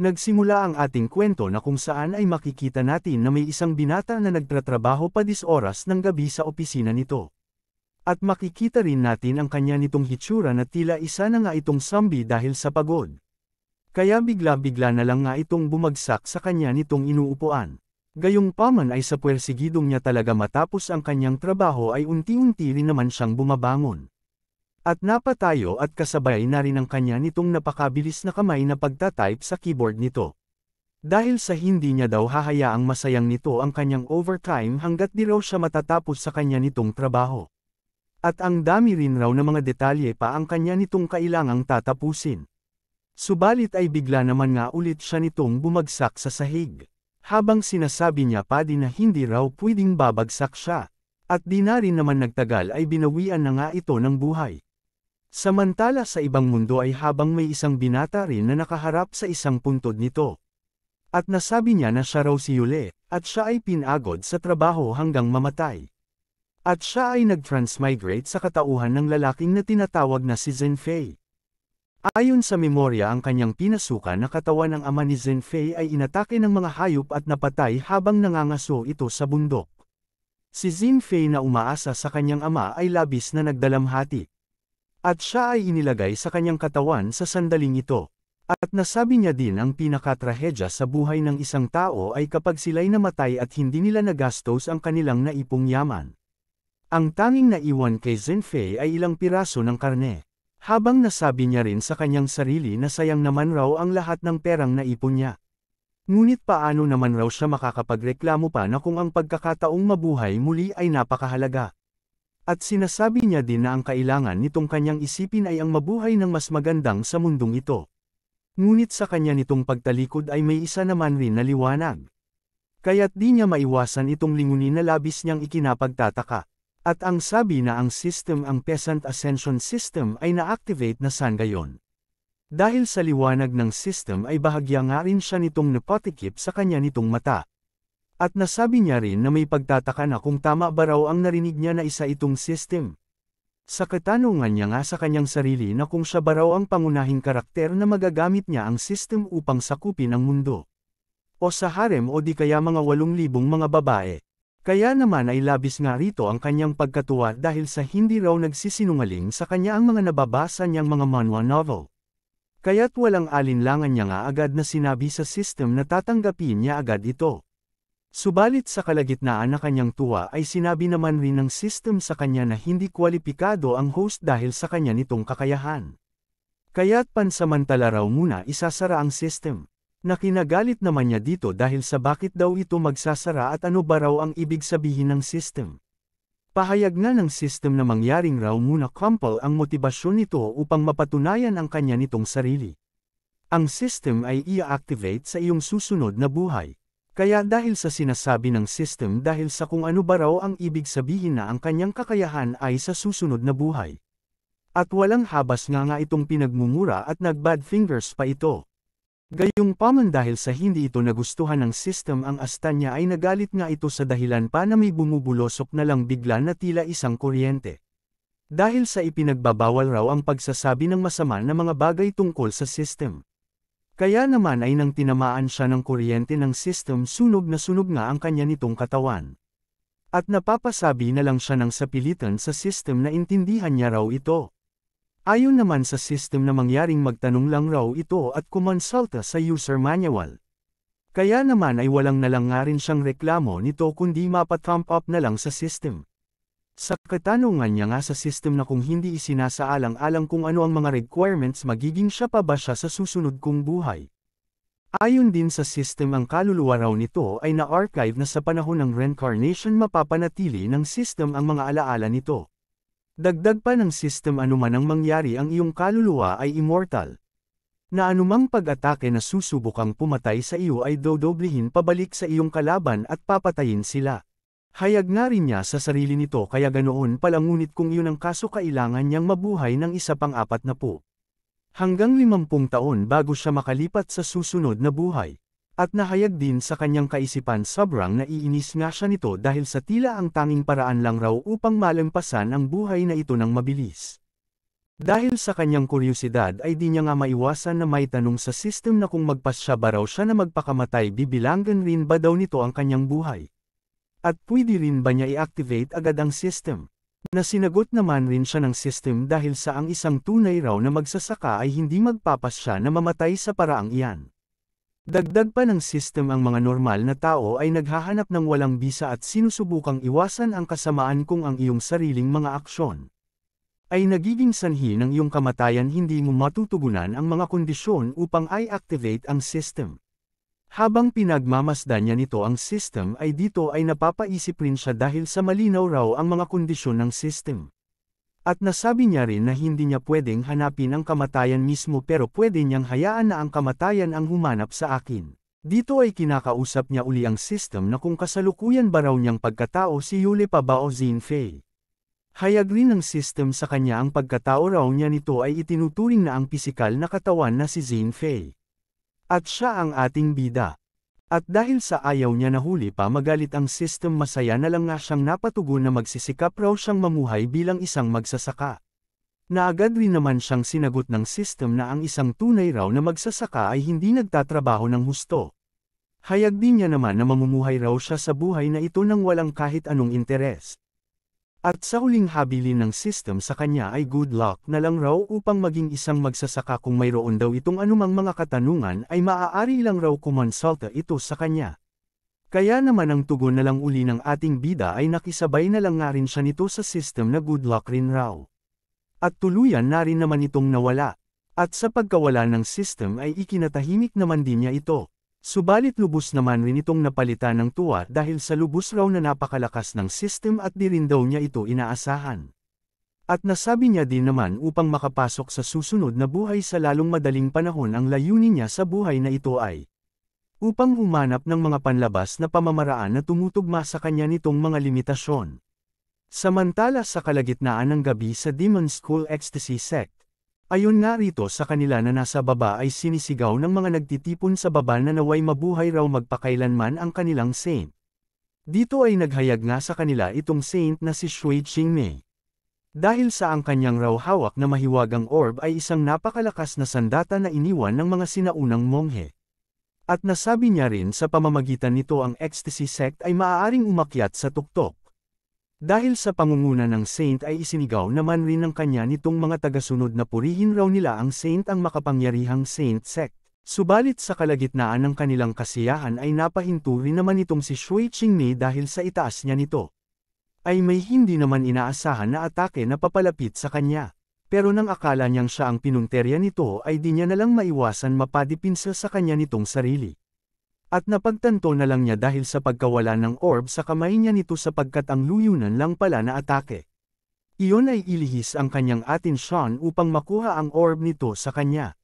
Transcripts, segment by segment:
Nagsimula ang ating kwento na kung saan ay makikita natin na may isang binata na nagtratrabaho pa 10 oras ng gabi sa opisina nito. At makikita rin natin ang kanya nitong hitsura na tila isa na nga itong zombie dahil sa pagod. Kaya bigla-bigla na lang nga itong bumagsak sa kanya nitong inuupuan. Gayunpaman ay sa puwersigidong niya talaga matapos ang kanyang trabaho ay unti-unti rin naman siyang bumabangon. At napatayo at kasabay na rin ang kanya nitong napakabilis na kamay na pagtatype sa keyboard nito. Dahil sa hindi niya daw hahayaang masayang nito ang kanyang overtime hanggat di raw siya matatapos sa kanya nitong trabaho. At ang dami rin raw na mga detalye pa ang kanya nitong kailangang tatapusin. Subalit ay bigla naman nga ulit siya nitong bumagsak sa sahig. Habang sinasabi niya pa din na hindi raw pwedeng babagsak siya. At di na rin naman nagtagal ay binawian na nga ito ng buhay. Samantala sa ibang mundo ay habang may isang binata rin na nakaharap sa isang puntod nito. At nasabi niya na siya raw si Yule, at siya ay pinagod sa trabaho hanggang mamatay. At siya ay nag-transmigrate sa katauhan ng lalaking na tinatawag na si Zhenfei. Ayon sa memorya ang kanyang pinasukan na katawan ng ama ni Zhenfei ay inatake ng mga hayop at napatay habang nangangaso ito sa bundok. Si Zhenfei na umaasa sa kanyang ama ay labis na nagdalamhati. At siya ay inilagay sa kanyang katawan sa sandaling ito. At nasabi niya din ang pinakatrahedya sa buhay ng isang tao ay kapag sila'y namatay at hindi nila nagastos ang kanilang naipong yaman. Ang tanging naiwan kay Zhenfei ay ilang piraso ng karne. Habang nasabi niya rin sa kanyang sarili na sayang naman raw ang lahat ng perang naipon niya. Ngunit paano naman raw siya makakapagreklamo pa na kung ang pagkakataong mabuhay muli ay napakahalaga. At sinasabi niya din na ang kailangan nitong kanyang isipin ay ang mabuhay ng mas magandang sa mundong ito. Ngunit sa kanya nitong pagtalikod ay may isa naman rin na liwanag. Kaya't di niya maiwasan itong lingunin na labis niyang ikinapagtataka. At ang sabi na ang system ang Peasant Ascension System ay na-activate na san gayon. Dahil sa liwanag ng system ay bahagya nga rin siya nitong napatikip sa kanya nitong mata. At nasabi niya rin na may pagtataka na kung tama ba raw ang narinig niya na isa itong system. Sa katanungan niya nga sa kanyang sarili na kung siya ba raw ang pangunahing karakter na magagamit niya ang system upang sakupin ang mundo. O sa harem o di kaya mga 8,000 mga babae. Kaya naman ay labis nga rito ang kanyang pagkatuwa dahil sa hindi raw nagsisinungaling sa kanya ang mga nababasa niyang mga manhwa novel. Kaya't walang alinlangan niya nga agad na sinabi sa system na tatanggapin niya agad ito. Subalit sa kalagitnaan na kanyang tuwa ay sinabi naman rin ng system sa kanya na hindi kwalipikado ang host dahil sa kanya nitong kakayahan. Kaya't pansamantala raw muna isasara ang system. Nakinagalit naman niya dito dahil sa bakit daw ito magsasara at ano ba raw ang ibig sabihin ng system. Pahayag nga ng system na mangyaring raw muna crumple ang motibasyon nito upang mapatunayan ang kanya nitong sarili. Ang system ay i-activate sa iyong susunod na buhay. Kaya dahil sa sinasabi ng system dahil sa kung ano ba raw ang ibig sabihin na ang kanyang kakayahan ay sa susunod na buhay. At walang habas nga itong pinagmumura at nag-bad fingers pa ito. Gayunpaman dahil sa hindi ito nagustuhan ng system ang asta niya ay nagalit nga ito sa dahilan pa na may bumubulosok na lang bigla na tila isang kuryente. Dahil sa ipinagbabawal raw ang pagsasabi ng masama na mga bagay tungkol sa system. Kaya naman ay nang tinamaan siya ng kuryente ng system sunog nga ang kanya nitong katawan. At napapasabi na lang siya ng sapilitan sa system na intindihan niya raw ito. Ayon naman sa system na mangyaring magtanong lang raw ito at kumonsulta sa user manual. Kaya naman ay walang nalang nga rin siyang reklamo nito kundi mapa-thumb up na lang sa system. Sa katanungan niya nga sa system na kung hindi isinasaalang-alang kung ano ang mga requirements magiging siya pa ba siya sa susunod kong buhay. Ayon din sa system ang kaluluwa raw nito ay na-archive na sa panahon ng reincarnation mapapanatili ng system ang mga alaala nito. Dagdag pa ng system anuman ang mangyari ang iyong kaluluwa ay immortal. Na anumang pag-atake na susubukang pumatay sa iyo ay dodoblihin pabalik sa iyong kalaban at papatayin sila. Hayag nga rin niya sa sarili nito kaya ganoon pala ngunit kung yun ang kaso kailangan niyang mabuhay ng isa pang 40. Hanggang 50 taon bago siya makalipat sa susunod na buhay. At nahayag din sa kanyang kaisipan sobrang naiinis nga siya nito dahil sa tila ang tanging paraan lang raw upang malampasan ang buhay na ito ng mabilis. Dahil sa kanyang kuryosidad ay di niya nga maiwasan na may tanong sa system na kung magpasya ba raw siya na magpakamatay bibilanggan rin ba daw nito ang kanyang buhay. At pwede rin ba niya i-activate agad ang system? Na sinagot naman rin siya ng system dahil sa ang isang tunay raw na magsasaka ay hindi magpapasya na mamatay sa paraang iyan. Dagdag pa ng system ang mga normal na tao ay naghahanap ng walang bisa at sinusubukang iwasan ang kasamaan kung ang iyong sariling mga aksyon ay nagiging sanhi ng iyong kamatayan, hindi mo matutugunan ang mga kondisyon upang i-activate ang system. Habang pinagmamasdan niya nito ang system ay dito ay napapaisip rin siya dahil sa malinaw raw ang mga kondisyon ng system. At nasabi niya rin na hindi niya pwedeng hanapin ang kamatayan mismo pero pwede niyang hayaan na ang kamatayan ang humanap sa akin. Dito ay kinakausap niya uli ang system na kung kasalukuyan ba raw niyang pagkatao si Yule pa ba o Zin Fei. Hayag rin ng system sa kanya ang pagkatao raw niya nito ay itinuturing na ang pisikal na katawan na si Zin Fei. At siya ang ating bida. At dahil sa ayaw niya nahuli pa magalit ang system, masaya na lang nga siyang napatugon na magsisikap raw siyang mamuhay bilang isang magsasaka. Naagad rin naman siyang sinagot ng system na ang isang tunay raw na magsasaka ay hindi nagtatrabaho ng husto. Hayag din niya naman na mamumuhay raw siya sa buhay na ito nang walang kahit anong interes. At sa huling habilin ng system sa kanya ay good luck na lang raw upang maging isang magsasaka. Kung mayroon daw itong anumang mga katanungan ay maaari lang raw kumonsulta ito sa kanya. Kaya naman ang tugon na lang uli ng ating bida ay nakisabay na lang nga rin siya nito sa system na good luck rin raw. At tuluyan na rin naman itong nawala. At sa pagkawala ng system ay ikinatahimik naman din niya ito. Subalit lubos naman rin itong napalitan ng tuwa dahil sa lubos raw na napakalakas ng system at di rin daw niya ito inaasahan. At nasabi niya din naman upang makapasok sa susunod na buhay sa lalong madaling panahon ang layunin niya sa buhay na ito ay upang humanap ng mga panlabas na pamamaraan na tumutugma sa kanya nitong mga limitasyon. Samantala sa kalagitnaan ng gabi sa Demon School Ecstasy Sect, ayon nga rito sa kanila na nasa baba ay sinisigaw ng mga nagtitipon sa baba na naway mabuhay raw magpakailanman ang kanilang saint. Dito ay naghayag nga sa kanila itong saint na si Shui Qingmei. Dahil sa ang kanyang raw hawak na mahiwagang orb ay isang napakalakas na sandata na iniwan ng mga sinaunang monghe. At nasabi niya rin sa pamamagitan nito ang Ecstasy Sect ay maaaring umakyat sa tuktok. Dahil sa pangunguna ng saint ay isinigaw naman rin ng kanya nitong mga tagasunod na purihin raw nila ang saint, ang makapangyarihang Saint Sect. Subalit sa kalagitnaan ng kanilang kasiyahan ay napahinto rin naman itong si Shui Qingmei dahil sa itaas niya nito. Ay may hindi naman inaasahan na atake na papalapit sa kanya. Pero nang akala niyang siya ang pinunterya nito ay di niya nalang maiwasan mapadipinsa sa kanya nitong sarili. At napagtanto na lang niya dahil sa pagkawala ng orb sa kamay niya nito sapagkat ang luyunan lang pala na atake. Iyon ay ilihis ang kanyang atensyon upang makuha ang orb nito sa kanya.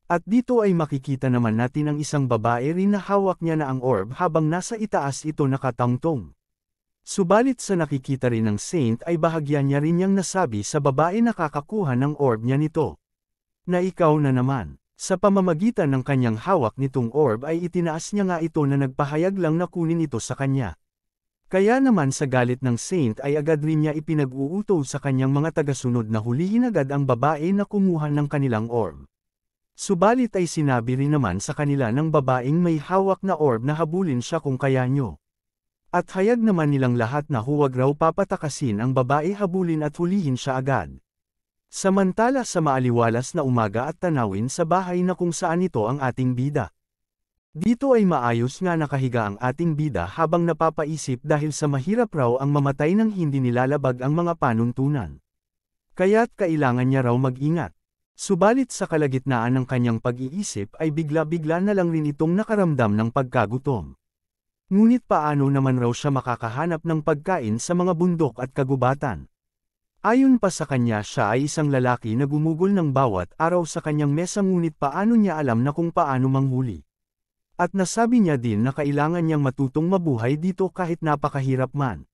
At dito ay makikita naman natin ang isang babae rin na hawak niya na ang orb habang nasa itaas ito nakatangtong. Subalit sa nakikita rin ng saint ay bahagya niya rin niyang nasabi sa babae na kakakuha ng orb niya nito. Na ikaw na naman. Sa pamamagitan ng kanyang hawak nitong orb ay itinaas niya nga ito na nagpahayag lang na kunin ito sa kanya. Kaya naman sa galit ng saint ay agad rin niya ipinag-uuto sa kanyang mga tagasunod na hulihin agad ang babae na kumuha ng kanilang orb. Subalit ay sinabi rin naman sa kanila ng babaeng may hawak na orb na habulin siya kung kaya nyo. At hayag naman nilang lahat na huwag raw papatakasin ang babae, habulin at hulihin siya agad. Samantala sa maaliwalas na umaga at tanawin sa bahay na kung saan ito ang ating bida. Dito ay maayos nga nakahiga ang ating bida habang napapaisip dahil sa mahirap raw ang mamatay nang hindi nilalabag ang mga panuntunan. Kaya't kailangan niya raw mag-ingat. Subalit sa kalagitnaan ng kanyang pag-iisip ay bigla-bigla na lang rin itong nakaramdam ng pagkagutom. Ngunit paano naman raw siya makakahanap ng pagkain sa mga bundok at kagubatan? Ayon pa sa kanya siya ay isang lalaki na gumugol ng bawat araw sa kanyang mesa, ngunit paano niya alam na kung paano manghuli? At nasabi niya din na kailangan niyang matutong mabuhay dito kahit napakahirap man.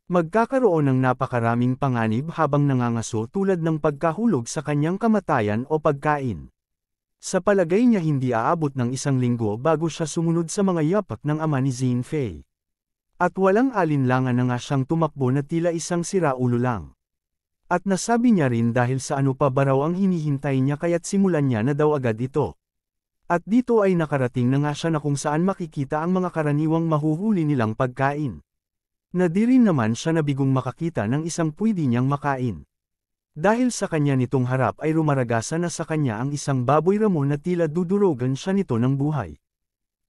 Magkakaroon ng napakaraming panganib habang nangangaso tulad ng pagkahulog sa kanyang kamatayan o pagkain. Sa palagay niya hindi aabot ng isang linggo bago siya sumunod sa mga yapak ng ama ni Zin Fei. At walang alinlangan na nga siyang tumakbo na tila isang siraulo lang. At nasabi niya rin dahil sa ano pa ba raw ang hinihintay niya kaya't simulan niya na daw agad ito. At dito ay nakarating na nga siya na kung saan makikita ang mga karaniwang mahuhuli nilang pagkain. Na di rin naman siya nabigong makakita ng isang pwede niyang makain. Dahil sa kanya nitong harap ay rumaragasa na sa kanya ang isang baboy ramo na tila dudurogan siya nito ng buhay.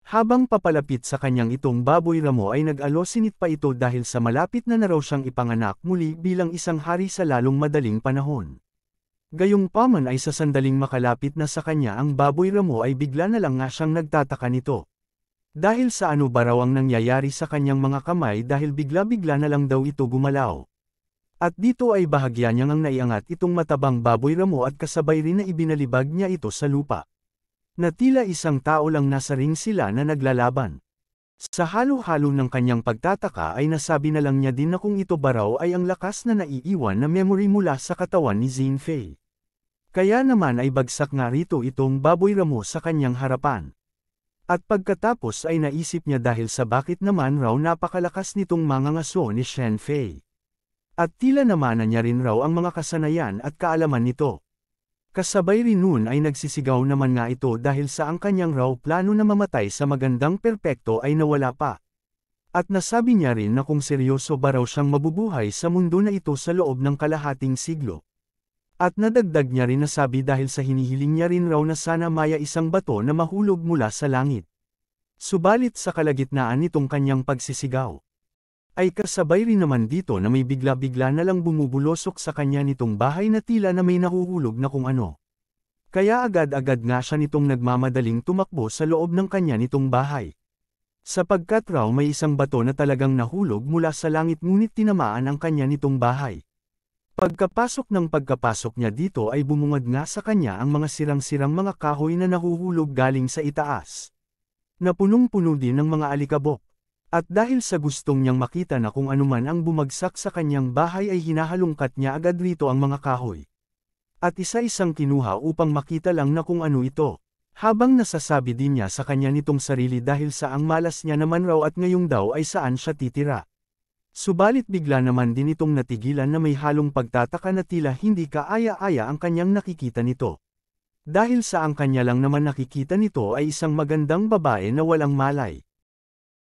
Habang papalapit sa kanyang itong baboy ramo ay nag-alosinit pa ito dahil sa malapit na raw siyang ipanganak muli bilang isang hari sa lalong madaling panahon. Gayunpaman ay sa sandaling makalapit na sa kanya ang baboy ramo ay bigla na lang nga siyang nagtataka nito. Dahil sa ano ba raw ang nangyayari sa kanyang mga kamay dahil bigla-bigla na lang daw ito gumalaw. At dito ay bahagya niyang ang naiangat itong matabang baboy ramo at kasabay rin na ibinalibag niya ito sa lupa. Na tila isang tao lang nasa ring sila na naglalaban. Sa halo-halo ng kanyang pagtataka ay nasabi na lang niya din na kung ito ba raw ay ang lakas na naiiwan na memory mula sa katawan ni Xin Fei. Kaya naman ay bagsak nga rito itong baboy ramo sa kanyang harapan. At pagkatapos ay naisip niya dahil sa bakit naman raw napakalakas nitong mangangaso ni Shen Fei. At tila naman na niya rin raw ang mga kasanayan at kaalaman nito. Kasabay rin nun ay nagsisigaw naman nga ito dahil sa ang kanyang raw plano na mamatay sa magandang perpekto ay nawala pa. At nasabi niya rin na kung seryoso ba raw siyang mabubuhay sa mundo na ito sa loob ng kalahating siglo. At nadagdag niya rin na sabi dahil sa hinihiling niya rin raw na sana maya isang bato na mahulog mula sa langit. Subalit sa kalagitnaan nitong kanyang pagsisigaw, ay kasabay rin naman dito na may bigla-bigla na lang bumubulosok sa kanya nitong bahay na tila na may nahuhulog na kung ano. Kaya agad-agad nga siya nitong nagmamadaling tumakbo sa loob ng kanya nitong bahay. Sapagkat raw may isang bato na talagang nahulog mula sa langit ngunit tinamaan ang kanya nitong bahay. Pagkapasok niya dito ay bumungad nga sa kanya ang mga sirang-sirang mga kahoy na nahuhulog galing sa itaas. Na punong-puno din ng mga alikabok. At dahil sa gustong niyang makita na kung anuman ang bumagsak sa kanyang bahay ay hinahalungkat niya agad rito ang mga kahoy. At isa-isang kinuha upang makita lang na kung ano ito. Habang nasasabi din niya sa kanya nitong sarili dahil sa ang malas niya naman raw at ngayong daw ay saan siya titira. Subalit bigla naman din itong natigilan na may halong pagtataka na tila hindi kaaya-aya ang kanyang nakikita nito. Dahil sa ang kanya lang naman nakikita nito ay isang magandang babae na walang malay.